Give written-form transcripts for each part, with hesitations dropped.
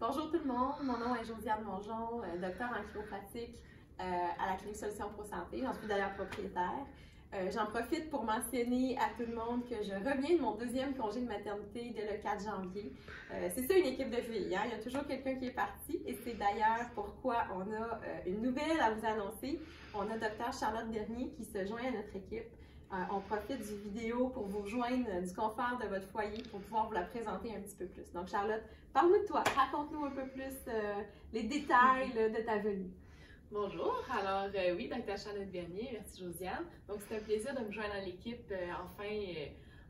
Bonjour tout le monde, mon nom est Josiane Mongeon, docteur en chiropratique à la Clinique Solutions Pro Santé. J'en suis d'ailleurs propriétaire. J'en profite pour mentionner à tout le monde que je reviens de mon deuxième congé de maternité dès le 4 janvier. C'est ça une équipe de filles, hein? Il y a toujours quelqu'un qui est parti et c'est d'ailleurs pourquoi on a une nouvelle à vous annoncer. On a Dr Charlotte Bernier qui se joint à notre équipe. On profite du vidéo pour vous rejoindre du confort de votre foyer pour pouvoir vous la présenter un petit peu plus. Donc Charlotte, parle-nous de toi, raconte-nous un peu plus les détails de ta venue. Bonjour, alors oui, Dr Charlotte Bernier, merci Josiane. Donc c'est un plaisir de me joindre à l'équipe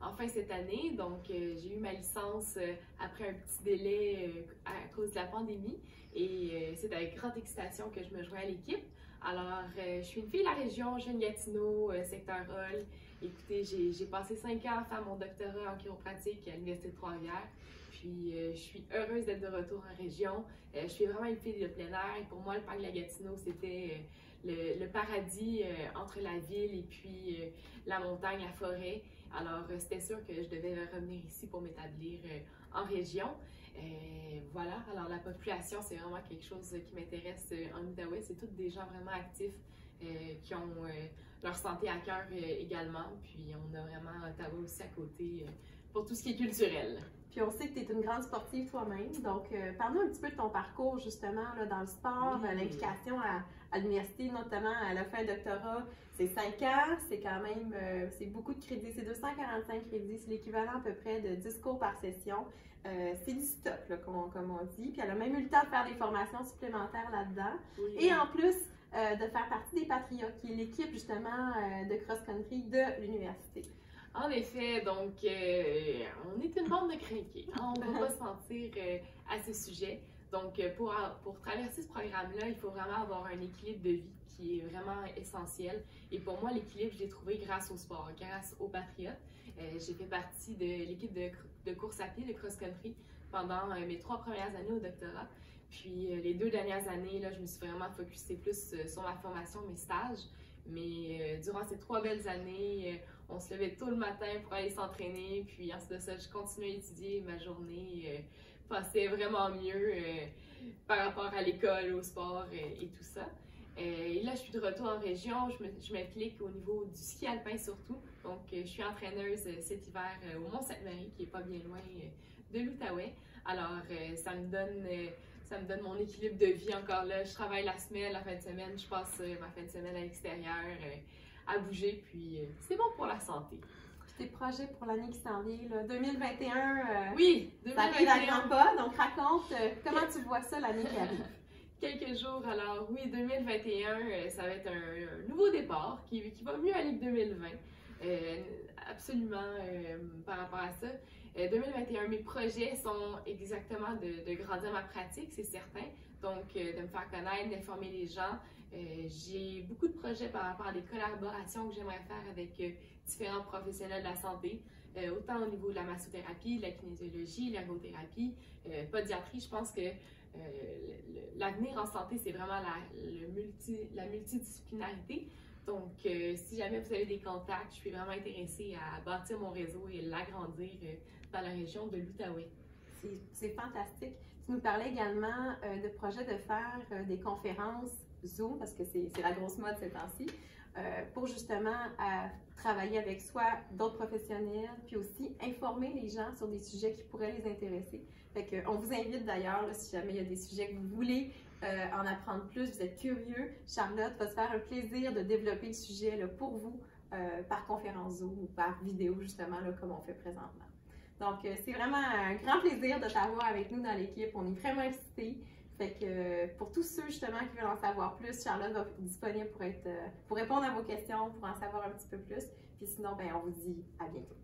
enfin cette année. Donc j'ai eu ma licence après un petit délai à cause de la pandémie et c'est avec grande excitation que je me joins à l'équipe. Alors, je suis une fille de la région, je viens de Gatineau, secteur Hall. Écoutez, j'ai passé 5 ans à faire mon doctorat en chiropratique à l'Université de Trois-Rivières. Puis, je suis heureuse d'être de retour en région. Je suis vraiment une fille de plein air. Et pour moi, le parc de la Gatineau, c'était le paradis entre la ville et puis la montagne, la forêt. Alors, c'était sûr que je devais revenir ici pour m'établir en région. Voilà, alors la population, c'est vraiment quelque chose qui m'intéresse en Outaouais. C'est tous des gens vraiment actifs qui ont leur santé à cœur également. Puis on a vraiment Ottawa aussi à côté pour tout ce qui est culturel. Puis on sait que tu es une grande sportive toi-même, donc parle-nous un petit peu de ton parcours justement là, dans le sport, l'implication à l'université, notamment à la fin du doctorat. C'est 5 ans, c'est quand même c'est beaucoup de crédits, c'est 245 crédits, c'est l'équivalent à peu près de 10 cours par session. C'est du stock, là, comme on dit. Puis elle a même eu le temps de faire des formations supplémentaires là-dedans. Oui. Et en plus, de faire partie des Patriotes, qui est l'équipe justement de cross-country de l'université. En effet, donc, on est une bande de crinqués. Hein? On ne va pas se mentir à ce sujet. Donc, pour traverser ce programme-là, il faut vraiment avoir un équilibre de vie qui est vraiment essentiel. Et pour moi, l'équilibre, je l'ai trouvé grâce au sport, grâce aux Patriotes. J'ai fait partie de l'équipe de course à pied, de cross-country, pendant mes 3 premières années au doctorat. Puis, les 2 dernières années, là, je me suis vraiment focusée plus sur ma formation, mes stages. Mais durant ces 3 belles années, on se levait tôt le matin pour aller s'entraîner. Puis ensuite de ça, je continuais à étudier. Ma journée passait vraiment mieux par rapport à l'école, au sport et tout ça. Et là, je suis de retour en région. Je m'implique au niveau du ski alpin surtout. Donc, je suis entraîneuse cet hiver au Mont-Sainte-Marie, qui est pas bien loin de l'Outaouais. Alors, ça me donne mon équilibre de vie encore là. Je travaille la semaine, la fin de semaine, je passe ma fin de semaine à l'extérieur à bouger, puis c'est bon pour la santé. Tes projets pour l'année qui s'en vient, là, 2021, oui, 2021. Ça arrive à grands pas, donc raconte comment tu vois ça l'année qui arrive. Quelques jours, alors oui, 2021, ça va être un nouveau départ qui va mieux aller que 2020. Absolument par rapport à ça. 2021, mes projets sont exactement de grandir ma pratique, c'est certain. Donc, de me faire connaître, d'informer les gens. J'ai beaucoup de projets par rapport à des collaborations que j'aimerais faire avec différents professionnels de la santé, autant au niveau de la massothérapie, de la kinésiologie, l'ergothérapie, podiatrie. Je pense que l'avenir en santé, c'est vraiment la multidisciplinarité. Donc, si jamais vous avez des contacts, je suis vraiment intéressée à bâtir mon réseau et l'agrandir dans la région de l'Outaouais. C'est fantastique. Tu nous parlais également de projets de faire des conférences Zoom, parce que c'est la grosse mode ces temps-ci, pour justement travailler avec soit d'autres professionnels, puis aussi informer les gens sur des sujets qui pourraient les intéresser. Fait que, on vous invite d'ailleurs, si jamais il y a des sujets que vous voulez en apprendre plus, vous êtes curieux, Charlotte va se faire un plaisir de développer le sujet là, pour vous par conférence Zoom ou par vidéo justement, là, comme on fait présentement. Donc, c'est vraiment un grand plaisir de t'avoir avec nous dans l'équipe. On est vraiment excités. Fait que pour tous ceux justement qui veulent en savoir plus, Charlotte va être disponible pour répondre à vos questions, pour en savoir un petit peu plus. Puis sinon, ben, on vous dit à bientôt.